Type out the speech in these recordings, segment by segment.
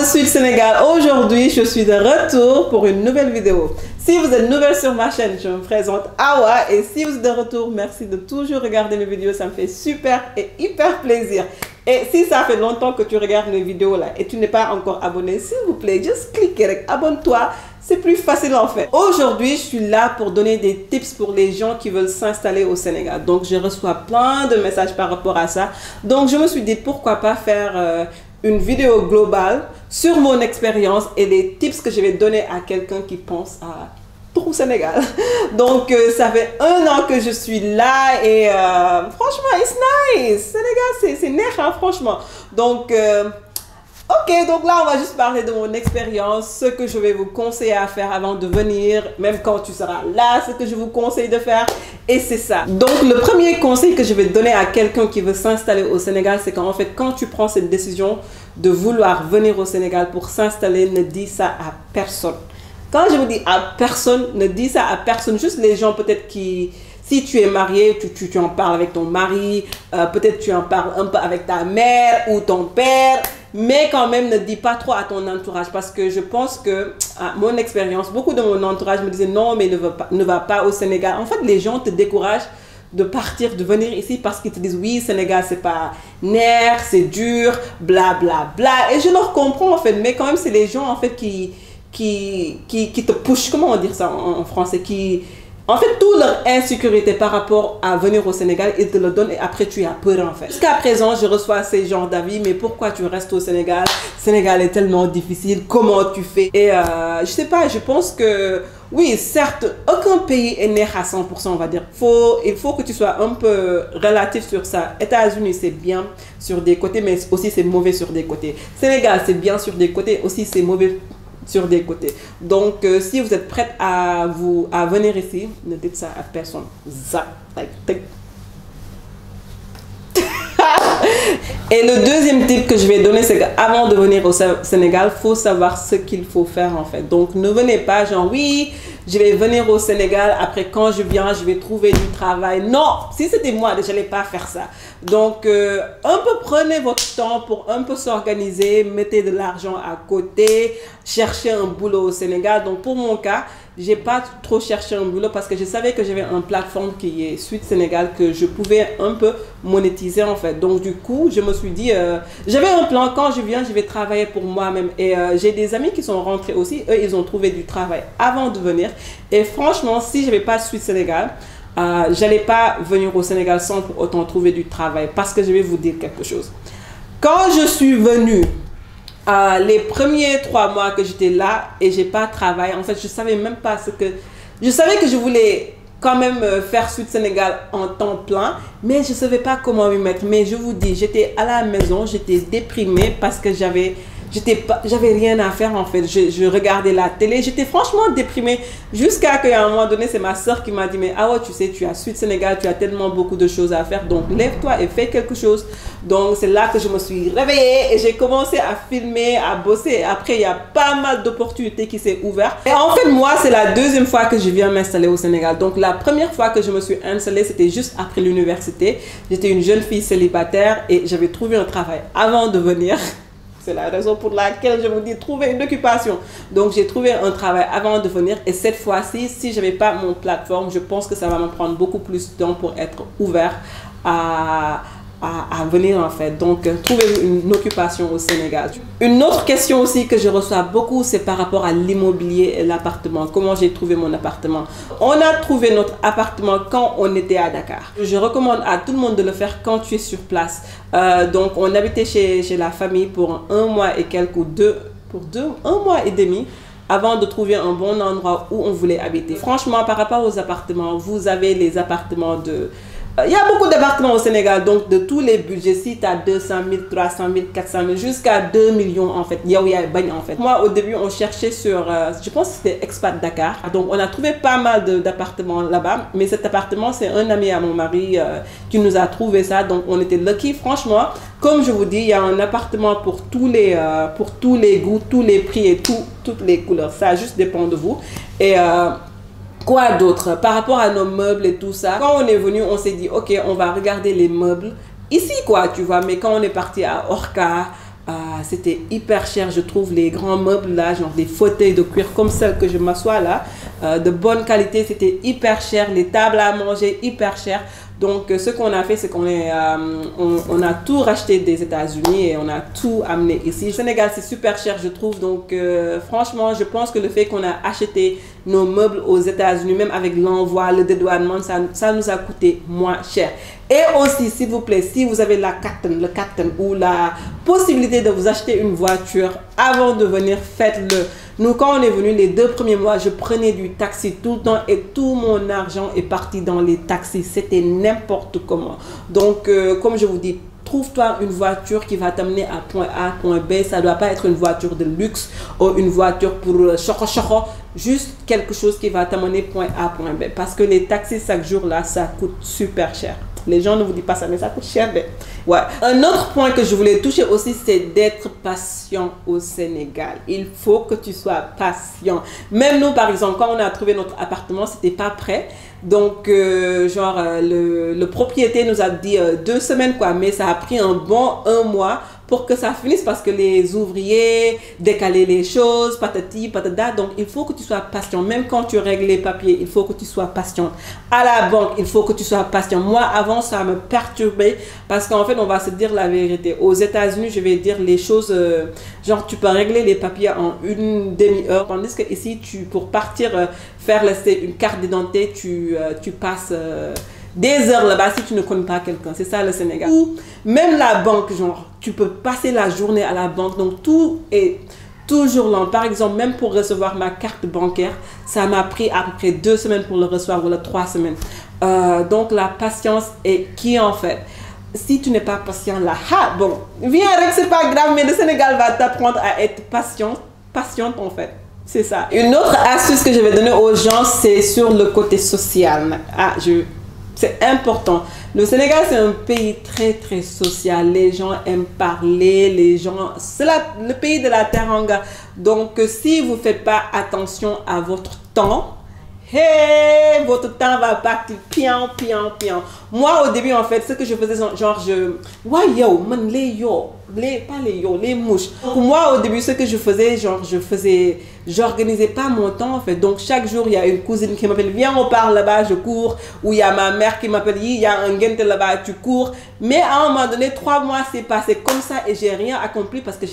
de Suite Sénégal, aujourd'hui je suis de retour pour une nouvelle vidéo. Si vous êtes nouvelle sur ma chaîne, je me présente Awa et si vous êtes de retour, merci de toujours regarder mes vidéos, ça me fait super et hyper plaisir. Et si ça fait longtemps que tu regardes mes vidéos là et tu n'es pas encore abonné, s'il vous plaît, juste cliquez, abonne-toi, c'est plus facile en fait. Aujourd'hui, je suis là pour donner des tips pour les gens qui veulent s'installer au Sénégal. Donc, je reçois plein de messages par rapport à ça. Donc, je me suis dit pourquoi pas faire une vidéo globale sur mon expérience et les tips que je vais donner à quelqu'un qui pense à au Sénégal. Donc, ça fait 1 an que je suis là et franchement, it's nice. Sénégal, c'est neige, hein, franchement. Donc, ok, donc là, on va juste parler de mon expérience, ce que je vais vous conseiller à faire avant de venir, même quand tu seras là, ce que je vous conseille de faire, et c'est ça. Donc, le premier conseil que je vais donner à quelqu'un qui veut s'installer au Sénégal, c'est qu'en fait, quand tu prends cette décision de vouloir venir au Sénégal pour s'installer, ne dis ça à personne. Quand je vous dis à personne, ne dis ça à personne, juste les gens peut-être qui... Si tu es marié, tu en parles avec ton mari, peut-être tu en parles un peu avec ta mère ou ton père, mais quand même ne dis pas trop à ton entourage parce que je pense que, à mon expérience, beaucoup de mon entourage me disaient non mais ne va pas au Sénégal. En fait, les gens te découragent de partir, de venir ici parce qu'ils te disent oui, Sénégal c'est pas nerf, c'est dur, bla bla bla. Et je leur comprends en fait, mais quand même c'est les gens en fait qui te push, comment on dit ça en français, en fait, toute leur insécurité par rapport à venir au Sénégal, ils te le donnent et après tu as peur en fait. Jusqu'à présent, je reçois ces genres d'avis, mais pourquoi tu restes au Sénégal? Sénégal est tellement difficile, comment tu fais? Et je sais pas, je pense que oui, certes, aucun pays est né à 100%, on va dire. Il faut que tu sois un peu relatif sur ça. États-Unis, c'est bien sur des côtés, mais aussi c'est mauvais sur des côtés. Sénégal, c'est bien sur des côtés, aussi c'est mauvais sur des côtés. Donc, si vous êtes prête à venir ici, ne dites ça à personne. Et le deuxième tip que je vais donner, c'est qu'avant de venir au Sénégal, il faut savoir ce qu'il faut faire en fait. Donc, ne venez pas genre, oui, je vais venir au Sénégal, après quand je viens, je vais trouver du travail. Non, si c'était moi, je n'allais pas faire ça. Donc, un peu prenez votre temps pour un peu s'organiser, mettez de l'argent à côté, cherchez un boulot au Sénégal. Donc, pour mon cas, j'ai pas trop cherché un boulot parce que je savais que j'avais une plateforme qui est Suite Sénégal que je pouvais un peu monétiser en fait. Donc du coup, je me suis dit, j'avais un plan, quand je viens, je vais travailler pour moi-même. Et j'ai des amis qui sont rentrés aussi, eux, ils ont trouvé du travail avant de venir. Et franchement, si je n'avais pas Suite Sénégal, j'allais pas venir au Sénégal sans pour autant trouver du travail. Parce que je vais vous dire quelque chose. Quand je suis venue, les premiers 3 mois que j'étais là et j'ai pas travaillé, en fait, je savais même pas ce que... Je savais que je voulais quand même faire Suite Sénégal en temps plein, mais je savais pas comment m'y mettre. Mais je vous dis, j'étais à la maison, j'étais déprimée parce que j'avais rien à faire en fait. Je regardais la télé, j'étais franchement déprimée jusqu'à qu'à un moment donné, c'est ma soeur qui m'a dit mais ah ouais, tu sais, tu as Suite Sénégal, tu as tellement beaucoup de choses à faire, donc lève-toi et fais quelque chose. Donc c'est là que je me suis réveillée et j'ai commencé à filmer, à bosser. Et après, il y a pas mal d'opportunités qui s'est ouvertes. Et en fait, moi, c'est la deuxième fois que je viens m'installer au Sénégal. Donc la première fois que je me suis installée, c'était juste après l'université. J'étais une jeune fille célibataire et j'avais trouvé un travail avant de venir. C'est la raison pour laquelle je vous dis trouver une occupation. Donc, j'ai trouvé un travail avant de venir. Et cette fois-ci, si je n'avais pas mon plateforme, je pense que ça va me prendre beaucoup plus de temps pour être ouvert à venir en fait. Donc, trouver une occupation au Sénégal. Une autre question aussi que je reçois beaucoup, c'est par rapport à l'immobilier et l'appartement. Comment j'ai trouvé mon appartement? On a trouvé notre appartement quand on était à Dakar. Je recommande à tout le monde de le faire quand tu es sur place. Donc, on habitait chez la famille pour 1 mois et quelques ou 1 mois et demi avant de trouver un bon endroit où on voulait habiter. Franchement, par rapport aux appartements, vous avez les appartements de... Il y a beaucoup d'appartements au Sénégal, donc de tous les budgets, si tu as 200 000, 300 000, 400 000, jusqu'à 2 millions en fait. Il y a en fait. Moi, au début, on cherchait sur, je pense que c'était Expat Dakar. Donc, on a trouvé pas mal d'appartements là-bas. Mais cet appartement, c'est un ami à mon mari qui nous a trouvé ça. Donc, on était lucky. Franchement, comme je vous dis, il y a un appartement pour tous les goûts, tous les prix et toutes les couleurs. Ça juste dépend de vous. Et... quoi d'autre? Par rapport à nos meubles et tout ça, quand on est venu, on s'est dit, ok, on va regarder les meubles ici, quoi, tu vois. Mais quand on est parti à Orca, C'était hyper cher, je trouve, les grands meubles là, genre des fauteuils de cuir comme celle que je m'assois là, de bonne qualité, c'était hyper cher, les tables à manger hyper cher. Donc ce qu'on a fait, c'est on a tout racheté des États-Unis et on a tout amené ici. Au Sénégal, c'est super cher, je trouve. Donc franchement, je pense que le fait qu'on a acheté nos meubles aux États-Unis, même avec l'envoi, le dédouanement, ça nous a coûté moins cher. Et aussi, s'il vous plaît, si vous avez le captain ou la possibilité de vous acheter une voiture avant de venir, faites-le. Nous, quand on est venu les 2 premiers mois, je prenais du taxi tout le temps et tout mon argent est parti dans les taxis. C'était n'importe comment. Donc, comme je vous dis, trouve-toi une voiture qui va t'amener à point A, point B. Ça ne doit pas être une voiture de luxe ou une voiture pour choco. Juste quelque chose qui va t'amener point A, point B. Parce que les taxis, chaque jour, là, ça coûte super cher. Les gens ne vous disent pas ça, mais ça coûte cher. Mais... ouais. Un autre point que je voulais toucher aussi, c'est d'être patient au Sénégal. Il faut que tu sois patient. Même nous, par exemple, quand on a trouvé notre appartement, c'était pas prêt. Donc, le propriétaire nous a dit 2 semaines, quoi. Mais ça a pris un bon 1 mois pour que ça finisse parce que les ouvriers décalaient les choses, patati, patata. Donc, il faut que tu sois patient. Même quand tu règles les papiers, il faut que tu sois patient. À la banque, il faut que tu sois patient. Moi, avant, ça me perturbait parce qu'en fait, on va se dire la vérité. Aux États-Unis, je vais dire les choses, genre, tu peux régler les papiers en une demi-heure. Tandis que ici, pour partir faire une carte d'identité, tu passes... des heures là-bas si tu ne connais pas quelqu'un. C'est ça le Sénégal. Ou même la banque, genre, tu peux passer la journée à la banque. Donc, tout est toujours lent. Par exemple, même pour recevoir ma carte bancaire, ça m'a pris à peu près 2 semaines pour le recevoir, ou 3 semaine. Donc, la patience est qui en fait. Si tu n'es pas patient là, bon, viens avec, c'est pas grave, mais le Sénégal va t'apprendre à être patiente en fait. C'est ça. Une autre astuce que je vais donner aux gens, c'est sur le côté social. C'est important. Le Sénégal, c'est un pays très, très social. Les gens aiment parler. C'est le pays de la teranga. Donc, si vous ne faites pas attention à votre temps, votre temps va partir pian. Moi, au début, en fait, ce que je faisais, genre, les mouches. Donc, moi, au début, ce que je faisais, j'organisais pas mon temps, en fait. Donc, chaque jour, il y a une cousine qui m'appelle, viens, on parle là-bas, je cours. Ou il y a ma mère qui m'appelle, il y a un gente là-bas, tu cours. Mais à un moment donné, 3 mois s'est passé comme ça et j'ai rien accompli parce que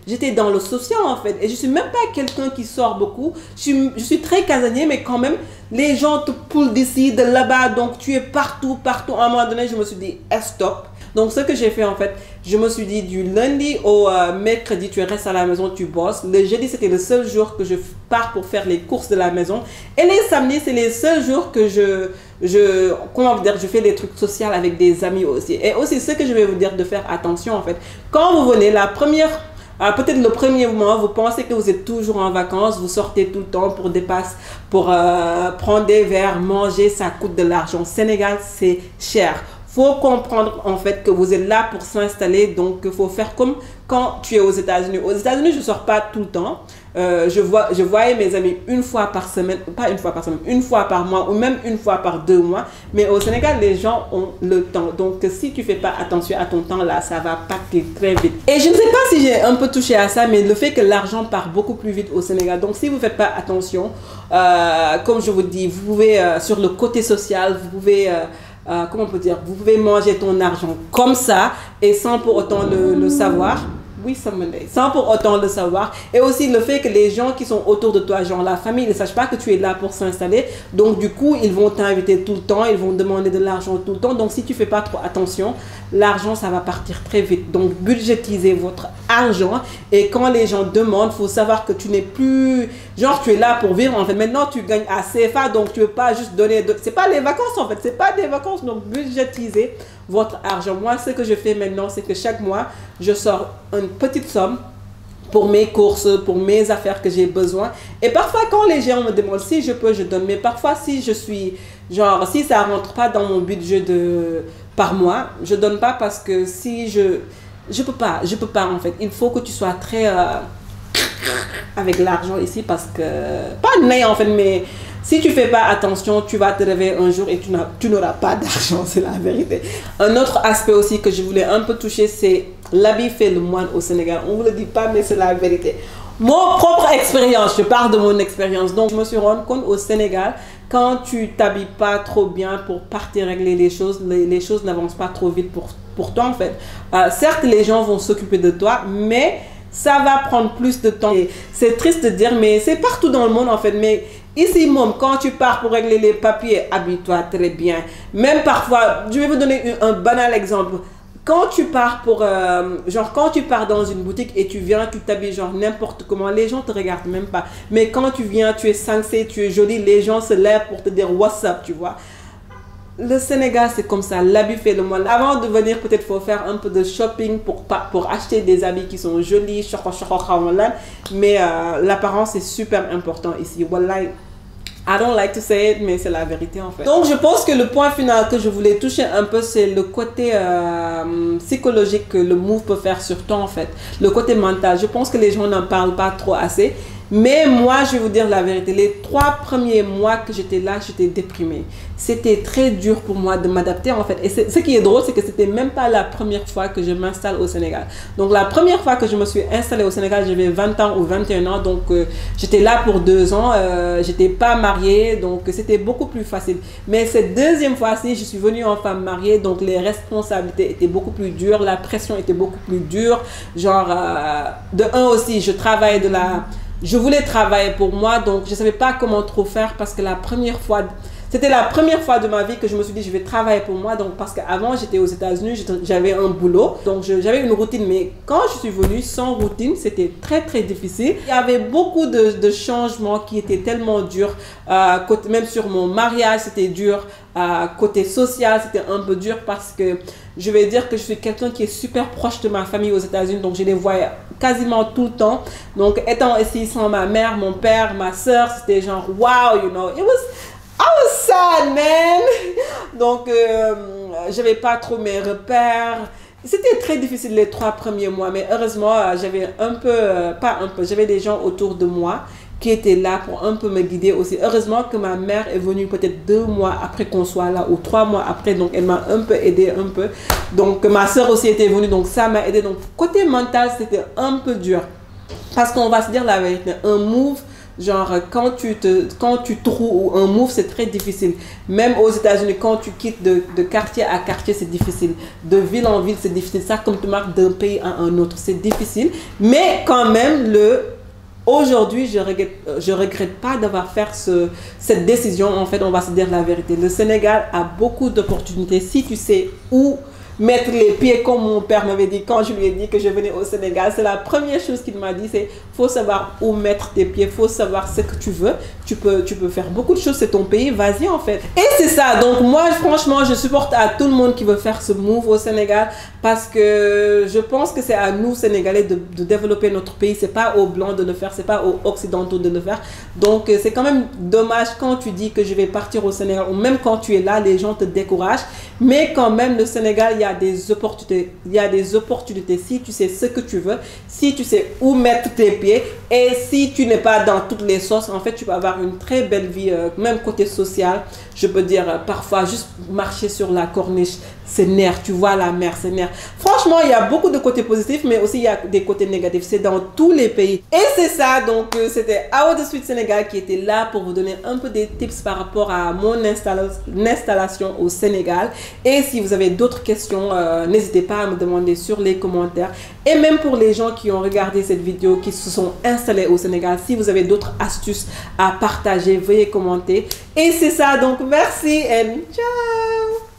j'étais dans le social, en fait. Et je suis même pas quelqu'un qui sort beaucoup. Je suis très casanier, mais quand même, les gens te poussent d'ici, de là-bas. Donc, tu es partout. À un moment donné, je me suis dit, stop. Donc, ce que j'ai fait, en fait, je me suis dit du lundi au mercredi, tu restes à la maison, tu bosses. Le jeudi, c'était le seul jour que je pars pour faire les courses de la maison. Et les samedis, c'est les seuls jours que je fais des trucs sociaux avec des amis aussi. Et aussi, ce que je vais vous dire de faire attention, en fait. Quand vous venez, peut-être le premier mois, vous pensez que vous êtes toujours en vacances, vous sortez tout le temps pour prendre des verres, manger, ça coûte de l'argent. Au Sénégal, c'est cher. Faut comprendre en fait que vous êtes là pour s'installer, donc il faut faire comme quand tu es aux États-Unis. Aux États-Unis, je ne sors pas tout le temps. Je voyais mes amis une fois par semaine, pas une fois par semaine, une fois par mois ou même une fois par 2 mois. Mais au Sénégal, les gens ont le temps. Donc, si tu ne fais pas attention à ton temps, là, ça va partir très vite. Et je ne sais pas si j'ai un peu touché à ça, mais le fait que l'argent part beaucoup plus vite au Sénégal. Donc, si vous ne faites pas attention, comme je vous dis, vous pouvez, sur le côté social, vous pouvez... comment on peut dire, vous pouvez manger ton argent comme ça et sans pour autant le savoir. Oui, sans pour autant le savoir. Et aussi le fait que les gens qui sont autour de toi, genre la famille, ne sachent pas que tu es là pour s'installer. Donc du coup, ils vont t'inviter tout le temps, ils vont demander de l'argent tout le temps. Donc si tu ne fais pas trop attention, l'argent, ça va partir très vite. Donc budgétisez votre argent. Et quand les gens demandent, il faut savoir que tu n'es plus... Genre, tu es là pour vivre. En fait, maintenant, tu gagnes à CFA. Donc, tu ne veux pas juste donner... C'est pas les vacances, en fait. C'est pas des vacances. Donc, budgétisez votre argent. Moi, ce que je fais maintenant, c'est que chaque mois, je sors une petite somme pour mes courses, pour mes affaires que j'ai besoin. Et parfois, quand les gens me demandent si je peux, je donne. Mais parfois, si je suis... Genre, si ça ne rentre pas dans mon budget par mois, je ne donne pas parce que si je peux pas, en fait. Il faut que tu sois très... avec l'argent ici parce que... Pas né, en fait, mais... Si tu fais pas attention, tu vas te réveiller un jour et tu n'auras pas d'argent, c'est la vérité. Un autre aspect aussi que je voulais un peu toucher, c'est l'habit fait le moine au Sénégal. On ne vous le dit pas, mais c'est la vérité. Mon propre expérience, je parle de mon expérience. Donc, je me suis rendu compte au Sénégal, quand tu t'habilles pas trop bien pour partir régler les choses n'avancent pas trop vite pour toi en fait. Certes, les gens vont s'occuper de toi, mais ça va prendre plus de temps. C'est triste de dire, mais c'est partout dans le monde en fait. Mais ici même, quand tu pars pour régler les papiers, habille-toi très bien. Même parfois, je vais vous donner un banal exemple. Quand tu pars quand tu pars dans une boutique et tu viens, tu t'habilles genre n'importe comment, les gens te regardent même pas. Mais quand tu viens, tu es sexy, tu es jolie, les gens se lèvent pour te dire what's up, tu vois. Le Sénégal, c'est comme ça, l'habit fait le moine. Avant de venir, peut-être faut faire un peu de shopping pour acheter des habits qui sont jolis, mais l'apparence est super important ici. Wallahi. I don't like to say it, mais c'est la vérité en fait. Donc je pense que le point final que je voulais toucher un peu, c'est le côté psychologique que le move peut faire sur toi en fait. Le côté mental. Je pense que les gens n'en parlent pas trop assez. Mais moi, je vais vous dire la vérité. Les 3 premiers mois que j'étais là, j'étais déprimée. C'était très dur pour moi de m'adapter en fait. Et ce qui est drôle, c'est que c'était même pas la première fois que je m'installe au Sénégal. Donc la première fois que je me suis installée au Sénégal, j'avais 20 ans ou 21 ans. Donc j'étais là pour 2 ans. J'étais pas mariée, donc c'était beaucoup plus facile. Mais cette deuxième fois-ci, je suis venue en femme mariée. Donc les responsabilités étaient beaucoup plus dures. La pression était beaucoup plus dure. Genre, de un aussi, je voulais travailler pour moi, donc je ne savais pas comment trop faire parce que c'était la première fois de ma vie que je me suis dit je vais travailler pour moi. Donc parce qu'avant j'étais aux États-Unis, j'avais un boulot, donc j'avais une routine. Mais quand je suis venue sans routine, c'était très très difficile. Il y avait beaucoup de changements qui étaient tellement durs. Même sur mon mariage, c'était dur. Côté social, c'était un peu dur parce que je vais dire que je suis quelqu'un qui est super proche de ma famille aux États-Unis, donc je les voyais quasiment tout le temps. Donc étant ici sans ma mère, mon père, ma soeur, c'était genre wow, you know, I was sad, man. Donc j'avais pas trop mes repères. C'était très difficile les 3 premiers mois, mais heureusement j'avais j'avais des gens autour de moi qui étaient là pour un peu me guider aussi. Heureusement que ma mère est venue peut-être 2 mois après qu'on soit là ou 3 mois après, donc elle m'a un peu aidé un peu. Donc ma soeur aussi était venue, donc ça m'a aidé. Donc côté mental, c'était un peu dur parce qu'on va se dire la vérité, un move, genre quand tu trouves un move, c'est très difficile. Même aux États-Unis, quand tu quittes de quartier à quartier, c'est difficile. De ville en ville, c'est difficile. Ça, comme tu marques d'un pays à un autre, c'est difficile. Mais quand même, aujourd'hui, je regrette pas d'avoir fait cette décision. En fait, on va se dire la vérité. Le Sénégal a beaucoup d'opportunités si tu sais où mettre les pieds, comme mon père m'avait dit quand je lui ai dit que je venais au Sénégal. C'est la première chose qu'il m'a dit, c'est faut savoir où mettre tes pieds, faut savoir ce que tu veux. Tu peux faire beaucoup de choses, c'est ton pays, vas-y en fait. Et c'est ça, donc moi franchement, je supporte à tout le monde qui veut faire ce move au Sénégal parce que je pense que c'est à nous Sénégalais de développer notre pays. C'est pas aux Blancs de le faire, c'est pas aux Occidentaux de le faire. Donc c'est quand même dommage quand tu dis que je vais partir au Sénégal ou même quand tu es là, les gens te découragent. Mais quand même, le Sénégal, il y a des opportunités si tu sais ce que tu veux, si tu sais où mettre tes pieds et si tu n'es pas dans toutes les sauces, en fait, tu vas avoir une très belle vie, même côté social. Je peux dire, parfois, juste marcher sur la corniche, c'est nerf, tu vois la mer, c'est nerf. Franchement, il y a beaucoup de côtés positifs, mais aussi il y a des côtés négatifs. C'est dans tous les pays. Et c'est ça, donc c'était Awa de Suite Sénégal qui était là pour vous donner un peu des tips par rapport à mon installation au Sénégal. Et si vous avez d'autres questions, n'hésitez pas à me demander sur les commentaires. Et même pour les gens qui ont regardé cette vidéo, qui se sont installés au Sénégal, si vous avez d'autres astuces à partager, veuillez commenter. Et c'est ça, donc merci et ciao!